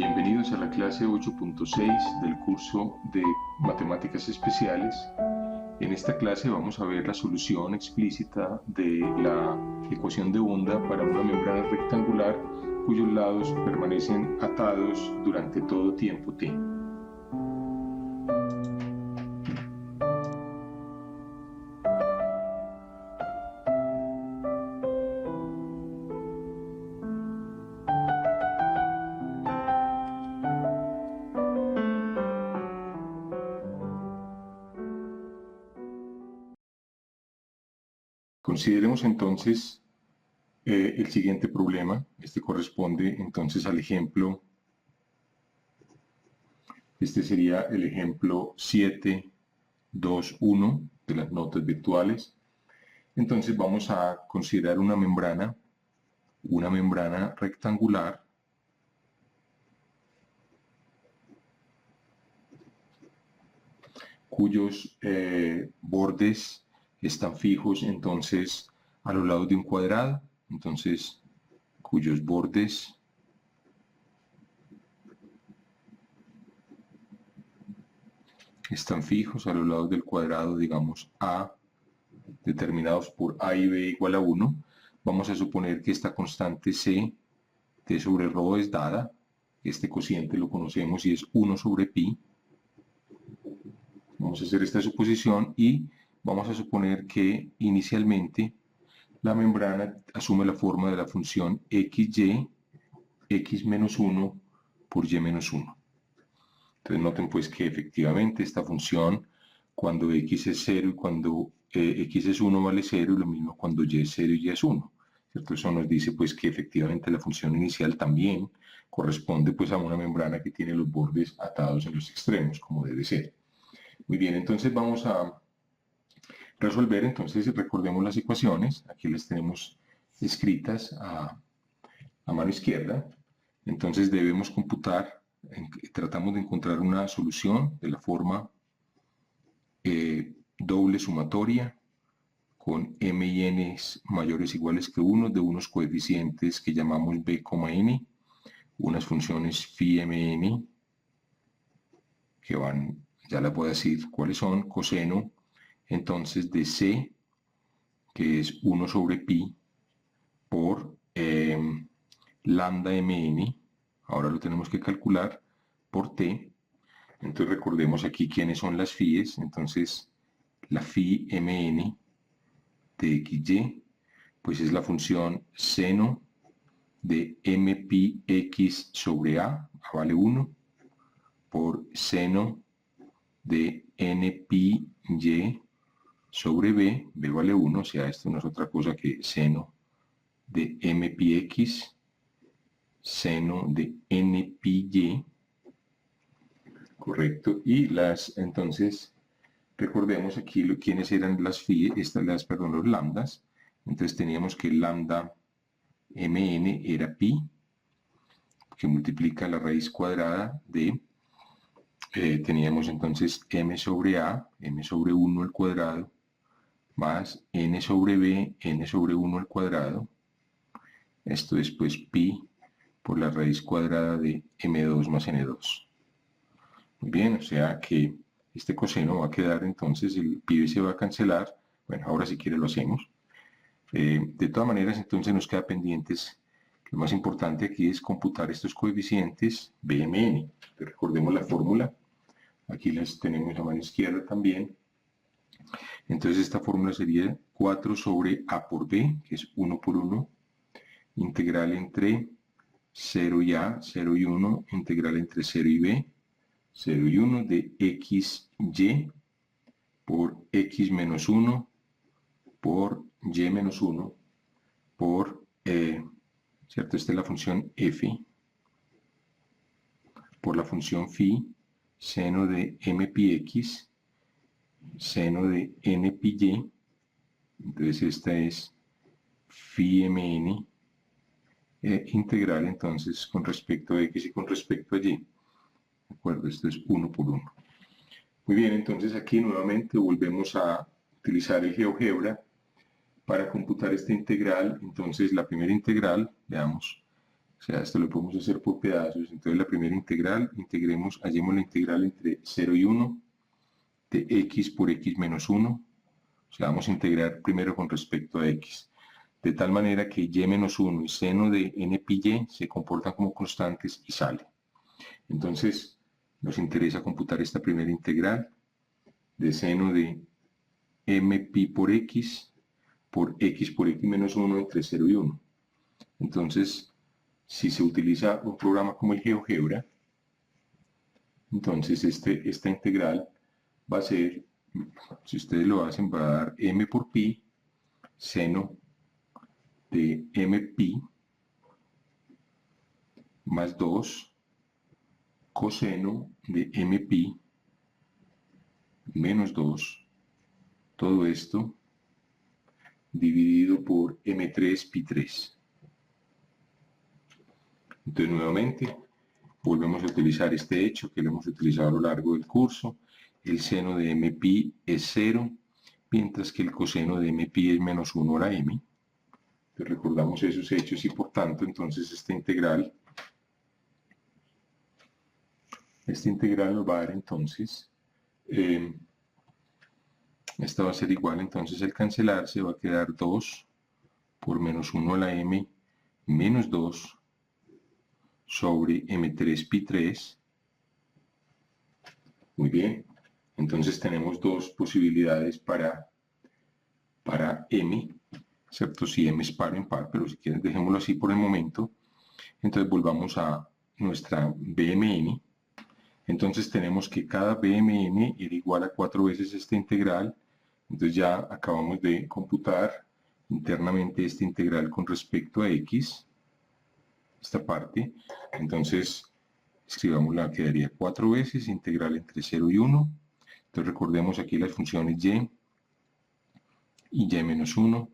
Bienvenidos a la clase 8.6 del curso de Matemáticas Especiales. En esta clase vamos a ver la solución explícita de la ecuación de onda para una membrana rectangular cuyos lados permanecen atados durante todo tiempo t. Consideremos entonces el siguiente problema. Este corresponde entonces al ejemplo, este sería el ejemplo 7.2.1 de las notas virtuales. Entonces vamos a considerar una membrana rectangular cuyos bordes están fijos entonces a los lados de un cuadrado, entonces cuyos bordes están fijos a los lados del cuadrado, digamos A, determinados por A y B igual a 1. Vamos a suponer que esta constante C, T sobre ρ es dada, este cociente lo conocemos y es 1 sobre pi. Vamos a hacer esta suposición y vamos a suponer que inicialmente la membrana asume la forma de la función xy, x menos 1 por y menos 1. Entonces noten pues que efectivamente esta función, cuando x es 0 y cuando x es 1 vale 0, y lo mismo cuando y es 0 y y es 1. ¿Cierto? Eso nos dice pues que efectivamente la función inicial también corresponde pues a una membrana que tiene los bordes atados en los extremos, como debe ser. Muy bien, entonces vamos a resolver. Entonces recordemos las ecuaciones, aquí las tenemos escritas a mano izquierda. Entonces debemos computar, tratamos de encontrar una solución de la forma doble sumatoria con m y n mayores o iguales que 1 de unos coeficientes que llamamos b, n, unas funciones phi mn que van, ya les voy a decir cuáles son, coseno entonces de c, que es 1 sobre pi, por lambda mn, ahora lo tenemos que calcular, por t. Entonces recordemos aquí quiénes son las phi's. Entonces la phi mn de xy, pues es la función seno de m pi x sobre a vale 1, por seno de n pi y sobre b vale 1, o sea, esto no es otra cosa que seno de m pi x, seno de n pi y, correcto, y entonces, recordemos aquí quiénes eran las phi, los lambdas. Entonces teníamos que lambda mn era pi, que multiplica la raíz cuadrada de, teníamos entonces m sobre a, m sobre 1 al cuadrado, más n sobre b, n sobre 1 al cuadrado. Esto es pues pi por la raíz cuadrada de m2 más n2. Muy bien, o sea que este coseno va a quedar, entonces el pi se va a cancelar. Bueno, ahora si quiere lo hacemos. De todas maneras, entonces nos queda pendientes, lo más importante aquí es computar estos coeficientes bmn. Recordemos la fórmula, aquí las tenemos a mano izquierda también. Entonces esta fórmula sería 4 sobre a por b, que es 1 por 1, integral entre 0 y a, 0 y 1, integral entre 0 y b, 0 y 1 de xy por x menos 1 por y menos 1 por, ¿cierto? Esta es la función f, por la función phi, seno de m pi x, seno de n pi y, entonces esta es phi mn, integral entonces con respecto a x y con respecto a y. ¿De acuerdo? Esto es 1 por 1. Muy bien, entonces aquí nuevamente volvemos a utilizar el GeoGebra para computar esta integral. Entonces la primera integral, veamos, O sea, esto lo podemos hacer por pedazos. Entonces la primera integral, hallemos la integral entre 0 y 1 de x por x menos 1. O sea, vamos a integrar primero con respecto a x. De tal manera que y menos 1 y seno de n pi y se comportan como constantes y sale. Entonces, nos interesa computar esta primera integral de seno de m pi por x por x menos 1 entre 0 y 1. Entonces, si se utiliza un programa como el GeoGebra, entonces esta integral va a ser, si ustedes lo hacen, va a dar m por pi seno de m pi más 2 coseno de m pi menos 2, todo esto dividido por m3 pi 3. Entonces nuevamente volvemos a utilizar este hecho que lo hemos utilizado a lo largo del curso. El seno de m pi es 0, mientras que el coseno de m pi es menos 1 a la m. Entonces recordamos esos hechos y por tanto entonces esta integral nos va a dar entonces, esta va a ser igual, entonces al cancelarse va a quedar 2 por menos 1 a la m menos 2 sobre m3 pi 3. Muy bien, entonces tenemos dos posibilidades para m, excepto si m es par o impar, pero si quieren dejémoslo así por el momento. Entonces volvamos a nuestra BMN. Entonces tenemos que cada BMN era igual a 4 veces esta integral. Entonces ya acabamos de computar internamente esta integral con respecto a x, esta parte. Entonces escribámosla, quedaría 4 veces integral entre 0 y 1. Entonces recordemos aquí las funciones y menos 1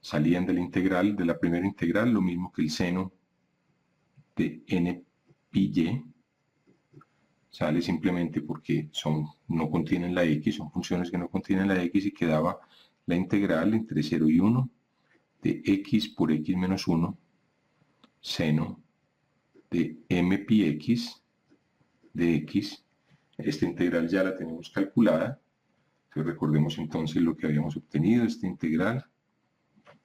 salían de la integral, de la primera integral, lo mismo que el seno de n pi y. Sale simplemente porque no contienen la x, son funciones que no contienen la x y quedaba la integral entre 0 y 1 de x por x menos 1 seno de m pi x de x. Esta integral ya la tenemos calculada. Entonces recordemos entonces lo que habíamos obtenido, esta integral.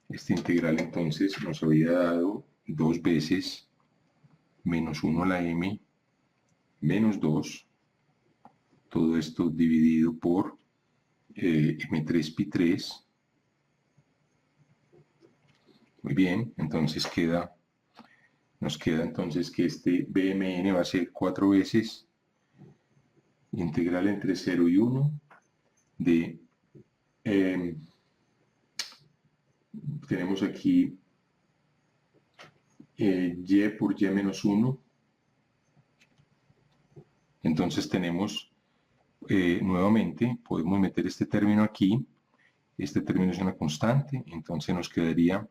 Esta integral entonces nos había dado 2 veces menos 1 a la m menos 2, todo esto dividido por m3 pi 3. Muy bien, entonces nos queda entonces que este BMN va a ser 4 veces integral entre 0 y 1 de, tenemos aquí y por y menos 1. Entonces tenemos, nuevamente, podemos meter este término aquí. Este término es una constante, entonces nos quedaría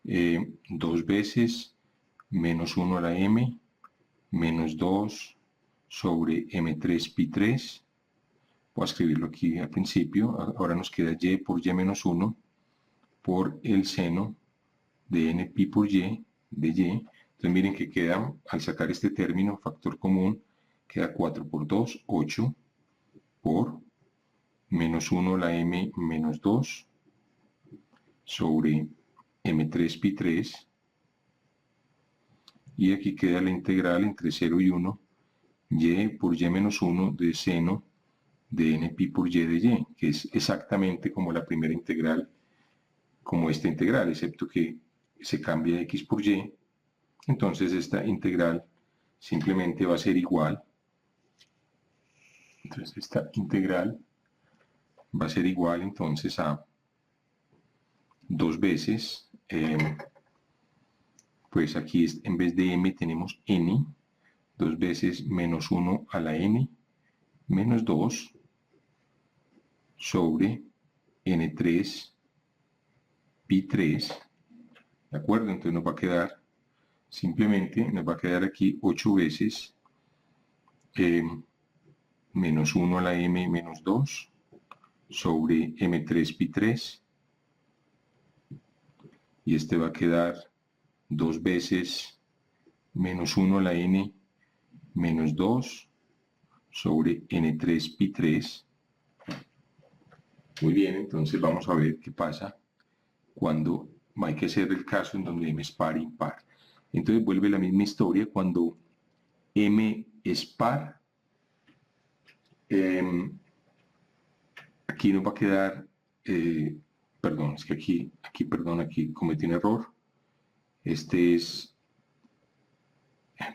2 veces menos 1 a la m menos 2 sobre m3 pi 3. Voy a escribirlo aquí al principio. Ahora nos queda y por y menos 1 por el seno de n pi por y de y. Entonces miren que queda, al sacar este término, factor común, queda 4 por 2, 8 por menos 1 a la m menos 2 sobre m3 pi 3. Y aquí queda la integral entre 0 y 1, y por y menos 1 de seno de n pi por y de y, que es exactamente como la primera integral, como esta integral, excepto que se cambia x por y. Entonces esta integral simplemente va a ser igual. Entonces esta integral va a ser igual entonces a 2 veces, pues aquí en vez de m tenemos n, 2 veces menos 1 a la n menos 2 sobre n3 pi 3, ¿de acuerdo? Entonces nos va a quedar, simplemente nos va a quedar aquí 8 veces menos 1 a la m menos 2 sobre m3 pi 3, y este va a quedar 2 veces menos 1 a la n menos 2 sobre n3 pi3. Muy bien, entonces vamos a ver qué pasa cuando hay que hacer el caso en donde m es par e impar. Entonces vuelve la misma historia cuando m es par. Aquí nos va a quedar, perdón, es que aquí cometí un error. Este es,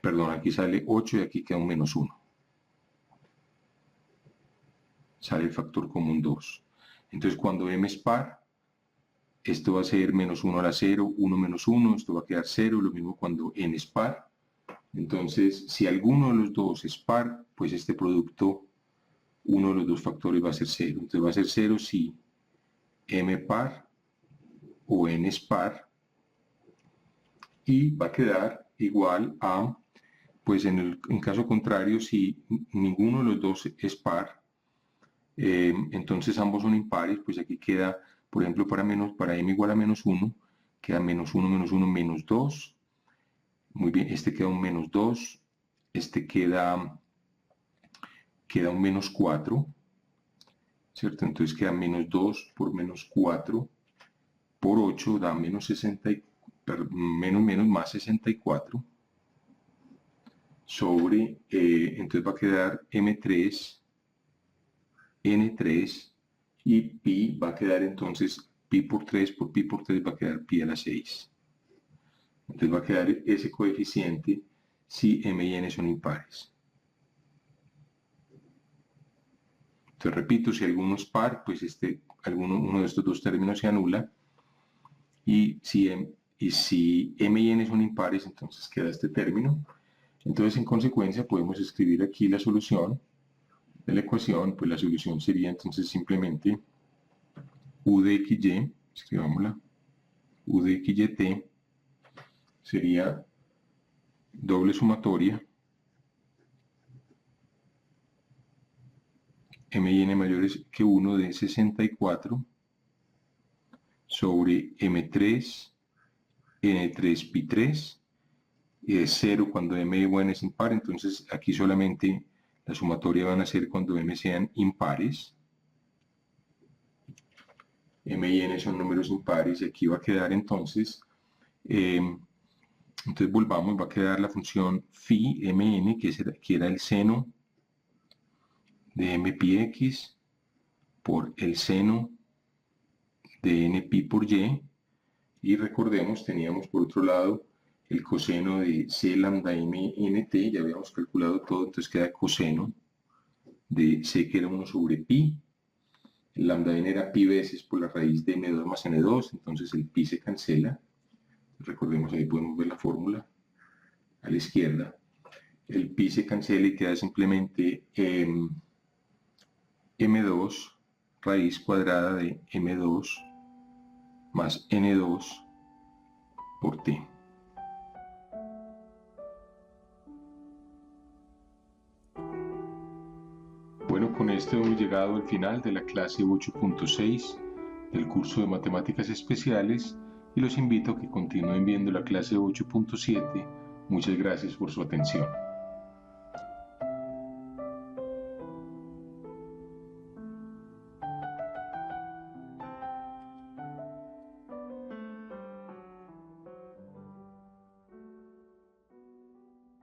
perdón, aquí sale 8 y aquí queda un menos 1. Sale el factor común 2. Entonces cuando m es par, esto va a ser menos 1 a la 0, 1 menos 1, esto va a quedar 0, lo mismo cuando n es par. Entonces, si alguno de los dos es par, pues este producto, uno de los dos factores va a ser 0. Entonces va a ser 0 si m par o n es par, y va a quedar igual a, pues en caso contrario, si ninguno de los dos es par, entonces ambos son impares, pues aquí queda, por ejemplo, para m igual a menos 1, queda menos 1, menos 2. Muy bien, este queda un menos 2, este queda un menos 4, ¿cierto? Entonces queda menos 2 por menos 4 por 8 da menos 60, menos más 64 sobre, entonces va a quedar m3, n3, y pi va a quedar entonces pi por 3 va a quedar pi a la 6. Entonces va a quedar ese coeficiente si m y n son impares. Entonces repito, si alguno es par, pues uno de estos dos términos se anula. Y si m y n son impares, entonces queda este término. Entonces, en consecuencia, podemos escribir aquí la solución de la ecuación. Pues la solución sería entonces simplemente u de xy, escribámosla, u de xyt sería doble sumatoria m y n mayores que 1 de 64 sobre m3, n3 pi3, y es 0 cuando m y n es impar. Entonces aquí solamente la sumatoria van a ser cuando m sean impares. M y n son números impares, y aquí va a quedar entonces, entonces volvamos, va a quedar la función phi mn, que era el seno de m pi x por el seno de n pi por y, y recordemos, teníamos por otro lado el coseno de c lambda m nt, ya habíamos calculado todo, entonces queda coseno de c, que era 1 sobre pi. El lambda n era pi veces por la raíz de n2 más n2, entonces el pi se cancela. Recordemos, ahí podemos ver la fórmula a la izquierda. El pi se cancela y queda simplemente m2 raíz cuadrada de m2 más n2 por t. Bueno, con esto hemos llegado al final de la clase 8.6 del curso de Matemáticas Especiales, y los invito a que continúen viendo la clase 8.7. Muchas gracias por su atención.